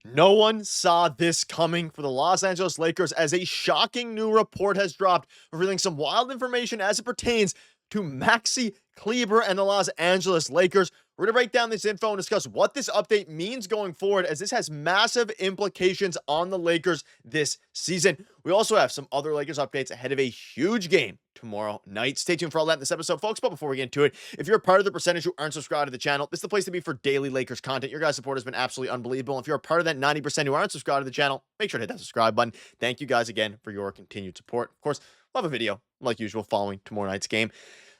No one saw this coming for the Los Angeles Lakers as a shocking new report has dropped, revealing some wild information as it pertains to Maxi Kleber and the Los Angeles Lakers. We're going to break down this info and discuss what this update means going forward, as this has massive implications on the Lakers this season. We also have some other Lakers updates ahead of a huge game tomorrow night. Stay tuned for all that in this episode, folks. But before we get into it, if you're a part of the percentage who aren't subscribed to the channel, this is the place to be for daily Lakers content. Your guys' support has been absolutely unbelievable. If you're a part of that 90% who aren't subscribed to the channel, make sure to hit that subscribe button. Thank you guys again for your continued support. Of course, we'll have a video, like usual, following tomorrow night's game.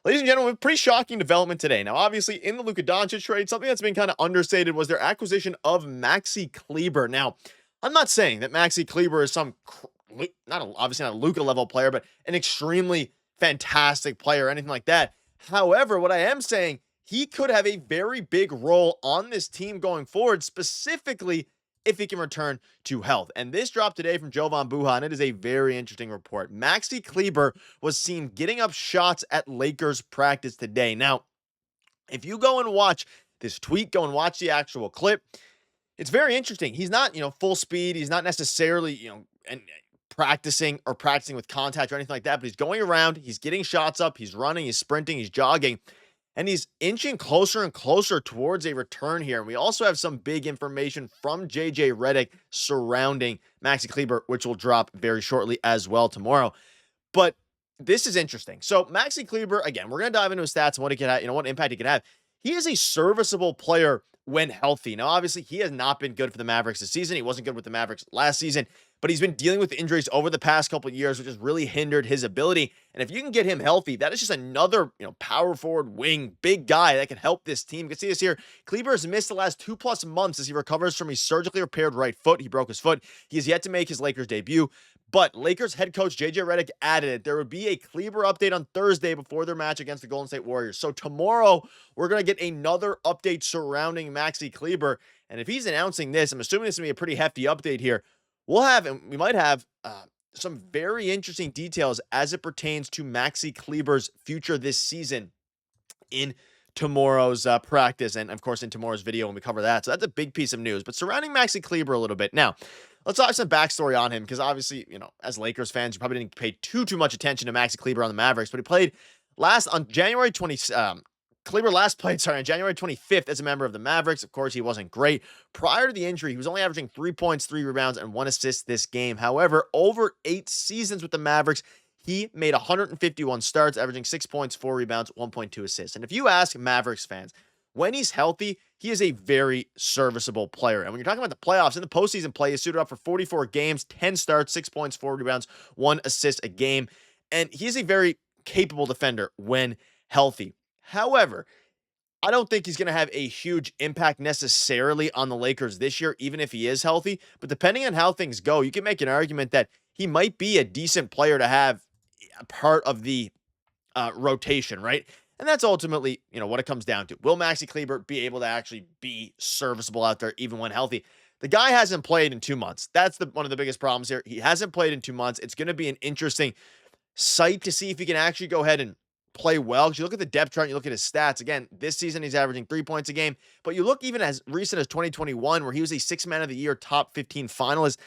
Ladies and gentlemen, pretty shocking development today. Now, obviously, in the Luka Doncic trade, something that's been kind of understated was their acquisition of Maxi Kleber. Now, I'm not saying that Maxi Kleber is some, obviously not a Luka level player, but an extremely fantastic player or anything like that. However, what I am saying, he could have a very big role on this team going forward, specifically if he can return to health. And this dropped today from Jovan Buha, and it is a very interesting report. Maxi Kleber was seen getting up shots at Lakers practice today. Now, if you go and watch this tweet, go and watch the actual clip, it's very interesting. He's not, full speed. He's not necessarily, practicing with contact or anything like that, but he's going around, he's getting shots up, he's running, he's sprinting, he's jogging, and he's inching closer and closer towards a return here. And we also have some big information from JJ Redick surrounding Maxi Kleber, which will drop very shortly as well tomorrow. But this is interesting. So Maxi Kleber, again, we're going to dive into his stats and what he can have, what impact he can have. He is a serviceable player when healthy. Now, obviously, he has not been good for the Mavericks this season. He wasn't good with the Mavericks last season, but he's been dealing with injuries over the past couple of years, which has really hindered his ability. And if you can get him healthy, that is just another, power forward, wing, big guy that can help this team. You can see this here. Kleber has missed the last 2+ months as he recovers from a surgically repaired right foot. He broke his foot. He has yet to make his Lakers debut. But Lakers head coach JJ Redick added there would be a Kleber update on Thursday before their match against the Golden State Warriors. So tomorrow, we're going to get another update surrounding Maxi Kleber. And if he's announcing this, I'm assuming this is going to be a pretty hefty update here. We might have some very interesting details as it pertains to Maxi Kleber's future this season in tomorrow's practice, and of course in tomorrow's video when we cover that. So that's a big piece of news. But surrounding Maxi Kleber a little bit now, let's talk some backstory on him, because obviously, as Lakers fans, you probably didn't pay too much attention to Maxi Kleber on the Mavericks, but he played on January 20th. Kleber last played, on January 25th as a member of the Mavericks. Of course, he wasn't great. Prior to the injury, he was only averaging 3 points, 3 rebounds, and 1 assist this game. However, over 8 seasons with the Mavericks, he made 151 starts, averaging 6 points, 4 rebounds, 1.2 assists. And if you ask Mavericks fans, when he's healthy, he is a very serviceable player. And when you're talking about the playoffs, in the postseason play, he's suited up for 44 games, 10 starts, 6 points, 4 rebounds, 1 assist a game. And he's a very capable defender when healthy. However, I don't think he's going to have a huge impact necessarily on the Lakers this year, even if he is healthy. But depending on how things go, you can make an argument that he might be a decent player to have a part of the rotation, right? And that's ultimately, what it comes down to. Will Maxi Kleber be able to actually be serviceable out there even when healthy? The guy hasn't played in 2 months. That's one of the biggest problems here. He hasn't played in 2 months. It's going to be an interesting sight to see if he can actually go ahead and play well. Because you look at the depth chart, you look at his stats. Again, this season he's averaging 3 points a game. But you look even as recent as 2021, where he was a 6th man of the year, top 15 finalist,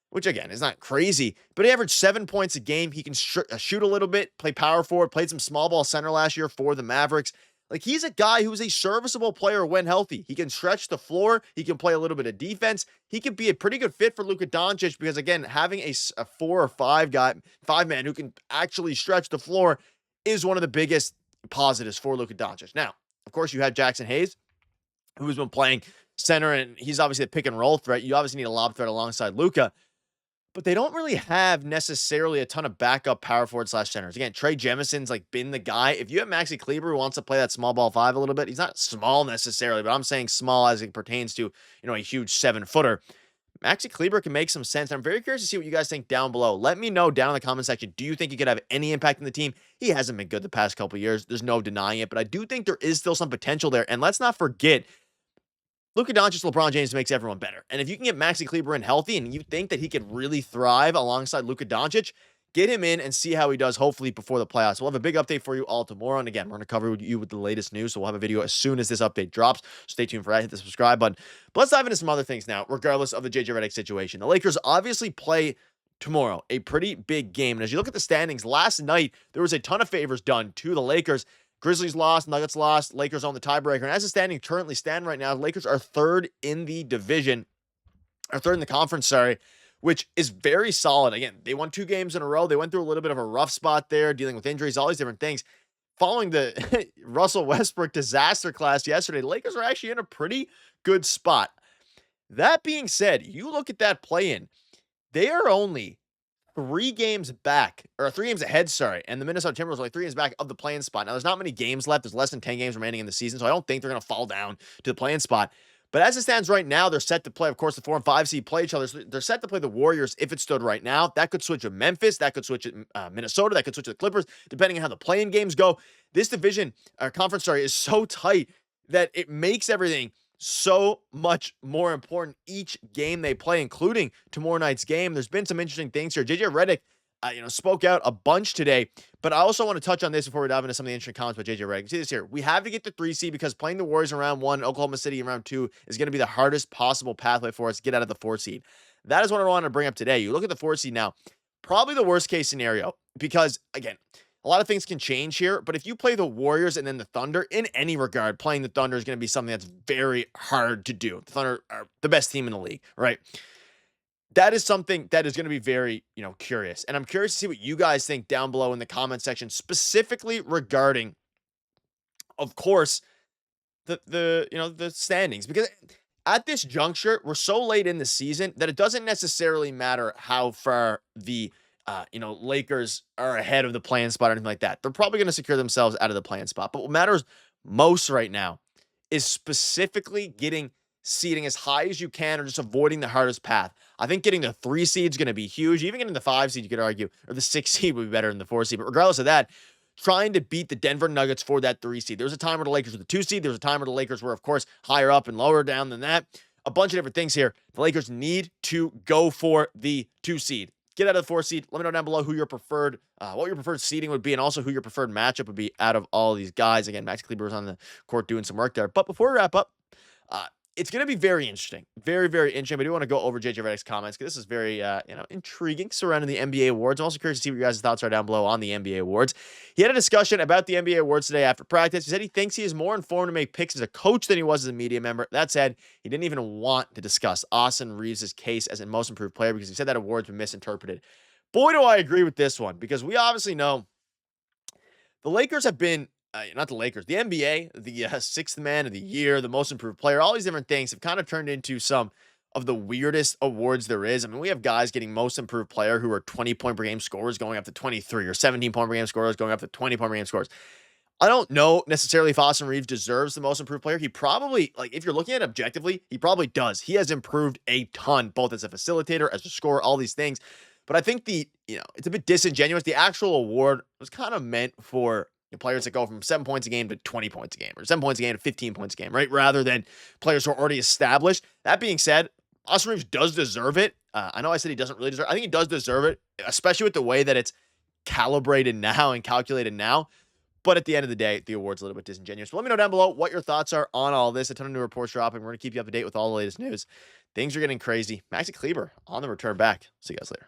which again is not crazy, but he averaged 7 points a game. He can shoot a little bit, play power forward, played some small ball center last year for the Mavericks. Like, he's a guy who's a serviceable player when healthy. He can stretch the floor. He can play a little bit of defense. He could be a pretty good fit for Luka Doncic, because again, having a 4 or 5 man who can actually stretch the floor is one of the biggest positives for Luka Doncic. Now, of course, you had Jackson Hayes, who's been playing center, and he's obviously a pick and roll threat. You obviously need a lob threat alongside Luka. But they don't really have necessarily a ton of backup power forward / centers. Again, Trey Jemison's been the guy. If you have Maxi Kleber who wants to play that small ball 5 a little bit, he's not small necessarily, but I'm saying small as it pertains to, a huge 7-footer. Maxi Kleber can make some sense. I'm very curious to see what you guys think down below. Let me know down in the comment section. Do you think he could have any impact in the team? He hasn't been good the past couple of years. There's no denying it, but I do think there is still some potential there. And let's not forget, Luka Doncic, LeBron James makes everyone better. And if you can get Maxi Kleber in healthy and you think that he could really thrive alongside Luka Doncic, Get him in and see how he does, hopefully, before the playoffs. We'll have a big update for you all tomorrow. And again, we're going to cover you with the latest news. So we'll have a video as soon as this update drops. Stay tuned for that. Hit the subscribe button. But let's dive into some other things now, regardless of the JJ Redick situation. The Lakers obviously play tomorrow, a pretty big game. And as you look at the standings, last night, there was a ton of favors done to the Lakers. Grizzlies lost, Nuggets lost, Lakers on the tiebreaker. And as the standings currently stand right now, the Lakers are third in the division, or third in the conference, sorry, which is very solid. Again, they won 2 games in a row. They went through a little bit of a rough spot there, dealing with injuries, all these different things. Following the Russell Westbrook disaster class yesterday, the Lakers are actually in a pretty good spot. That being said, you look at that play-in, they are only 3 games back, or 3 games ahead, sorry, and the Minnesota Timberwolves are like 3 games back of the play-in spot. Now, there's not many games left. There's less than 10 games remaining in the season, so I don't think they're going to fall down to the play-in spot. But as it stands right now, they're set to play, of course, the 4 and 5 seed play each other. So they're set to play the Warriors if it stood right now. That could switch at Memphis. That could switch at Minnesota. That could switch at the Clippers, depending on how the play-in games go. This division, conference, sorry, is so tight that it makes everything so much more important each game they play, including tomorrow night's game. There's been some interesting things here. JJ Redick, spoke out a bunch today, but I also want to touch on this before we dive into some of the interesting comments about JJ Redick. See this here. We have to get the 3 seed because playing the Warriors in round 1, Oklahoma City in round 2 is going to be the hardest possible pathway for us to get out of the 4 seed. That is what I wanted to bring up today. You look at the 4 seed now, probably the worst case scenario because, again, a lot of things can change here, but if you play the Warriors and then the Thunder, in any regard, playing the Thunder is going to be something that's very hard to do. The Thunder are the best team in the league, right? That is something that is going to be very, curious. And I'm curious to see what you guys think down below in the comment section, specifically regarding, of course, the standings. Because at this juncture, we're so late in the season that it doesn't necessarily matter how far the Lakers are ahead of the play-in spot or anything like that. They're probably going to secure themselves out of the play-in spot. But what matters most right now is specifically getting seeding as high as you can or just avoiding the hardest path. I think getting the 3 seed is going to be huge. Even getting the 5 seed, you could argue, or the 6 seed would be better than the 4 seed. But regardless of that, trying to beat the Denver Nuggets for that 3 seed. There was a time where the Lakers were the 2 seed. There was a time where the Lakers were, of course, higher up and lower down than that. A bunch of different things here. The Lakers need to go for the 2 seed. Get out of the 4 seed. Let me know down below who your preferred, what your preferred seeding would be, and also who your preferred matchup would be out of all these guys. Again, Maxi Kleber was on the court doing some work there. But before we wrap up, it's going to be very interesting. Very, very interesting. But I do want to go over JJ Redick's comments because this is very, intriguing surrounding the NBA awards. I'm also curious to see what your guys' thoughts are down below on the NBA awards. He had a discussion about the NBA awards today after practice. He said he thinks he is more informed to make picks as a coach than he was as a media member. That said, he didn't even want to discuss Austin Reaves' case as a most improved player because he said that award's been misinterpreted. Boy, do I agree with this one because we obviously know the Lakers have been not the Lakers, the NBA, the 6th man of the year, the most improved player, all these different things have kind of turned into some of the weirdest awards there is. I mean, we have guys getting most improved player who are 20-point per game scorers going up to 23 or 17-point per game scorers going up to 20-point per game scorers. I don't know necessarily if Austin Reaves deserves the most improved player. He probably, if you're looking at it objectively, he probably does. He has improved a ton, both as a facilitator, as a scorer, all these things. But I think it's a bit disingenuous. The actual award was kind of meant for players that go from 7 points a game to 20 points a game, or 7 points a game to 15 points a game, right? Rather than players who are already established. That being said, Austin Reaves does deserve it. I know I said he doesn't really deserve it. I think he does deserve it, especially with the way that it's calibrated now and calculated now. But at the end of the day, the award's a little bit disingenuous. But let me know down below what your thoughts are on all this. A ton of new reports dropping. We're going to keep you up to date with all the latest news. Things are getting crazy. Maxi Kleber on the return back. See you guys later.